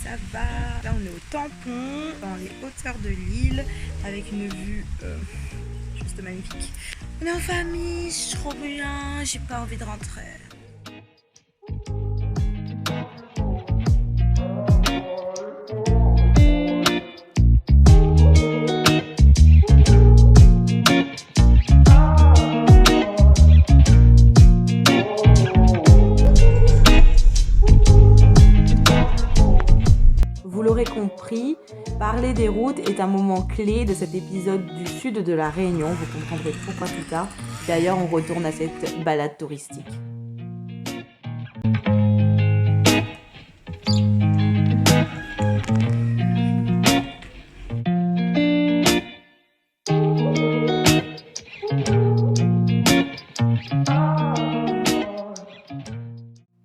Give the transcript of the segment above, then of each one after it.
ça va? Là on est au Tampon, dans les hauteurs de l'île, avec une vue juste magnifique. On est en famille, c'est trop bien, j'ai pas envie de rentrer. Vous l'aurez compris, parler des routes est un moment clé de cet épisode du sud de la Réunion. Vous comprendrez pourquoi plus tard. D'ailleurs, on retourne à cette balade touristique.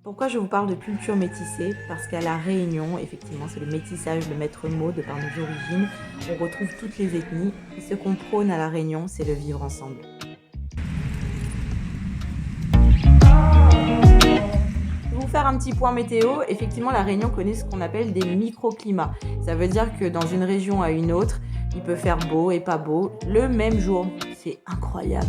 Pourquoi je vous parle de culture métissée? Parce qu'à La Réunion, effectivement, c'est le métissage le maître mot de par nos origines. On retrouve toutes les ethnies. Et ce qu'on prône à La Réunion, c'est le vivre ensemble. Pour vous faire un petit point météo, effectivement, La Réunion connaît ce qu'on appelle des microclimats. Ça veut dire que dans une région à une autre, il peut faire beau et pas beau le même jour. C'est incroyable.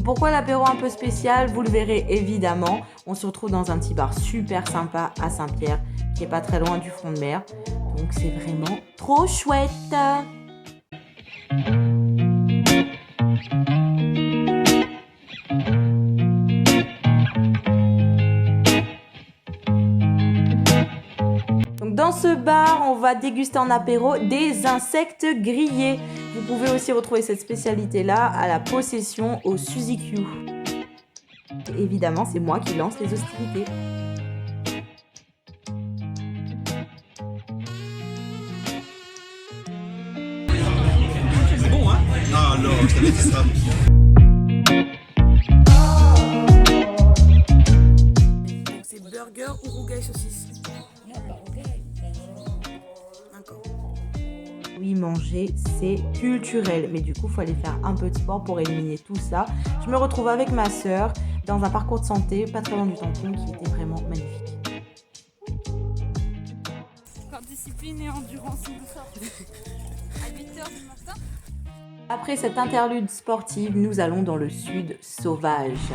Pourquoi l'apéro un peu spécial? Vous le verrez évidemment. On se retrouve dans un petit bar super sympa à Saint-Pierre, qui est pas très loin du front de mer. Donc c'est vraiment trop chouette. Donc dans ce bar, on va déguster en apéro des insectes grillés. Vous pouvez aussi retrouver cette spécialité-là à la Possession au Suzy-Q. Et évidemment, c'est moi qui lance les hostilités. C'est bon, hein? Ah non, je t'avais dit ça. Donc c'est burger ou rougail saucisse? Non, pas rougail. D'accord. Oui, manger, c'est culturel. Mais du coup, il faut aller faire un peu de sport pour éliminer tout ça. Je me retrouve avec ma sœur dans un parcours de santé, pas très loin du Tampon, qui était vraiment magnifique. Quand discipline et endurance nous sortent à 8h du matin. Après cette interlude sportive, nous allons dans le sud sauvage.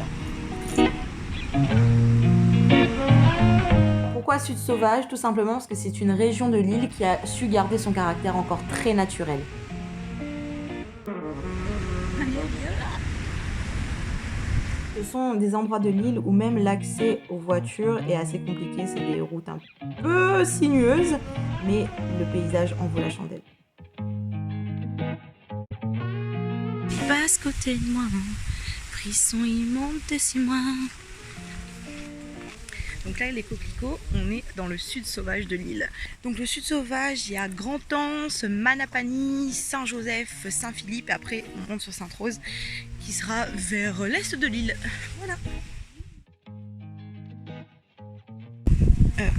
Pourquoi sud sauvage? Tout simplement parce que c'est une région de l'île qui a su garder son caractère encore très naturel. Ce sont des endroits de l'île où même l'accès aux voitures est assez compliqué. C'est des routes un peu sinueuses, mais le paysage en vaut la chandelle. Passe côté de moi, frisson il monte sur moi. Donc là, les coquelicots, on est dans le sud sauvage de l'île. Donc le sud sauvage, il y a Grand-Anse, Manapani, Saint-Joseph, Saint-Philippe, et après on monte sur Sainte-Rose, qui sera vers l'est de l'île. Voilà.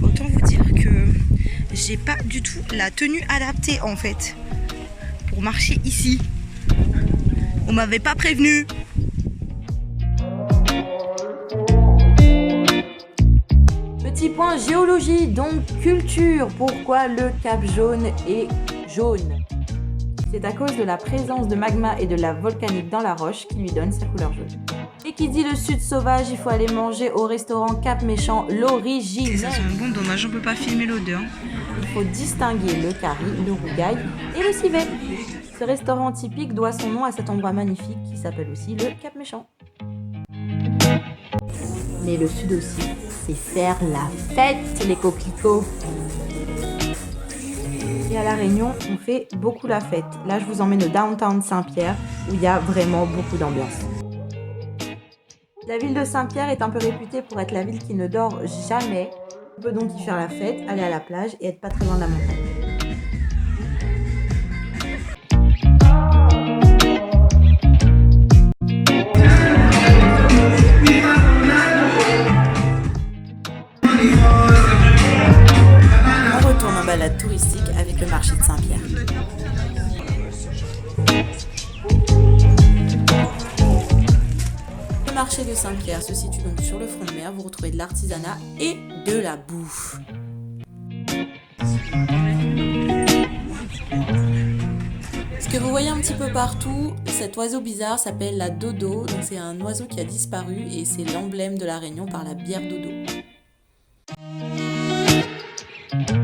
Autant vous dire que j'ai pas du tout la tenue adaptée en fait pour marcher ici. On m'avait pas prévenu. Petit point géologie, donc culture. Pourquoi le Cap Jaune est jaune? C'est à cause de la présence de magma et de la volcanique dans la roche qui lui donne sa couleur jaune. Et qui dit le sud sauvage, il faut aller manger au restaurant Cap Méchant, l'origine. Ça sent bon, dommage, on peut pas filmer l'odeur. Il faut distinguer le curry, le rougail et le civet. Ce restaurant typique doit son nom à cet endroit magnifique qui s'appelle aussi le Cap Méchant. Mais le sud aussi, c'est faire la fête, les coquelicots. Et à La Réunion, on fait beaucoup la fête. Là, je vous emmène au downtown Saint-Pierre, où il y a vraiment beaucoup d'ambiance. La ville de Saint-Pierre est un peu réputée pour être la ville qui ne dort jamais. On peut donc y faire la fête, aller à la plage et être pas très loin de la montagne. On retourne en balade touristique avec le marché de Saint-Pierre. Le marché de Saint-Pierre se situe donc sur le front de mer. Vous retrouvez de l'artisanat et de la bouffe. Ce que vous voyez un petit peu partout, cet oiseau bizarre s'appelle la dodo. Donc c'est un oiseau qui a disparu et c'est l'emblème de la Réunion par la bière dodo.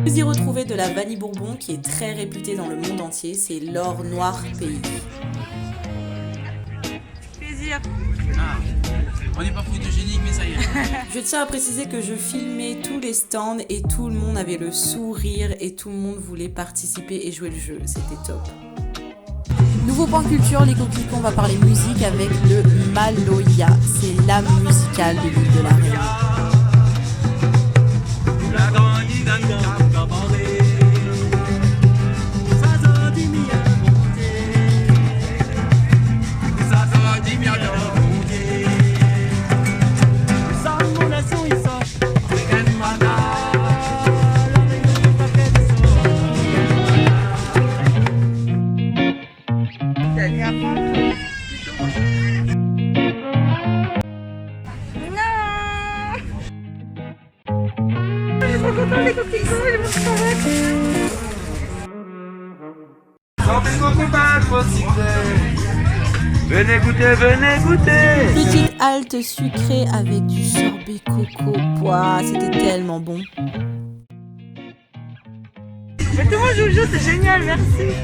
Vous y retrouvez de la vanille bourbon qui est très réputée dans le monde entier. C'est l'or noir pays. Plaisir. On n'est pas photogénique, mais ça y est. Je tiens à préciser que je filmais tous les stands et tout le monde avait le sourire et tout le monde voulait participer et jouer le jeu. C'était top. Nouveau point culture, les coquelicots, on va parler musique avec le Maloya. C'est l'âme musicale de l'île de la Réunion. Venez goûter, venez goûter. Petite halte sucrée avec du sorbet coco. Ouah, c'était tellement bon. Mais comment Jojo, c'est génial, merci.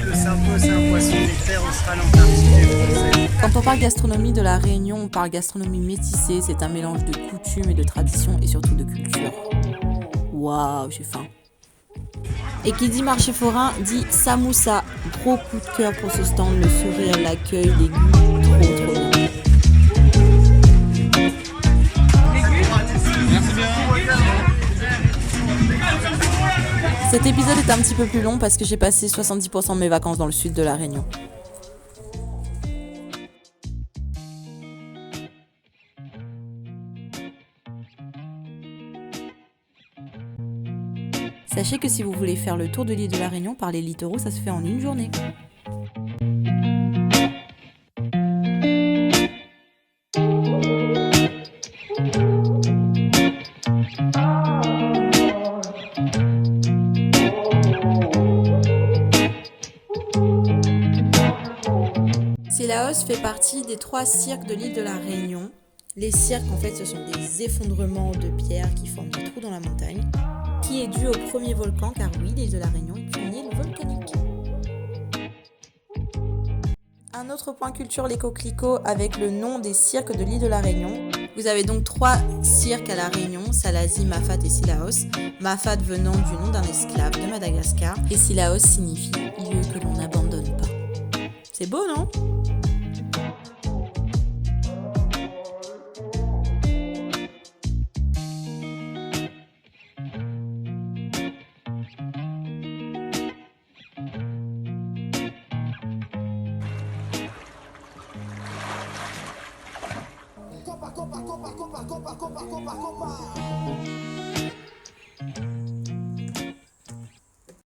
Le cerveau, c'est un poisson d'éther austral antarctique. Quand on parle gastronomie de la Réunion, on parle gastronomie métissée. C'est un mélange de coutumes et de traditions et surtout de culture. Waouh, j'ai faim. Et qui dit marché forain dit samoussa. Gros coup de cœur pour ce stand, le sourire, l'accueil, les goûts, trop bien. Cet épisode est un petit peu plus long parce que j'ai passé 70% de mes vacances dans le sud de la Réunion. Sachez que si vous voulez faire le tour de l'île de la Réunion par les littoraux, ça se fait en une journée. Sillaos fait partie des 3 cirques de l'île de la Réunion. Les cirques, en fait, ce sont des effondrements de pierres qui forment des trous dans la montagne, qui est dû au premier volcan, car oui, l'île de la Réunion est une île volcanique. Un autre point culture, les coquelicots, avec le nom des cirques de l'île de la Réunion. Vous avez donc 3 cirques à la Réunion, Salazie, Mafat et Sillaos. Mafat venant du nom d'un esclave de Madagascar, et Sillaos signifie lieu que l'on n'abandonne pas. C'est beau, non ?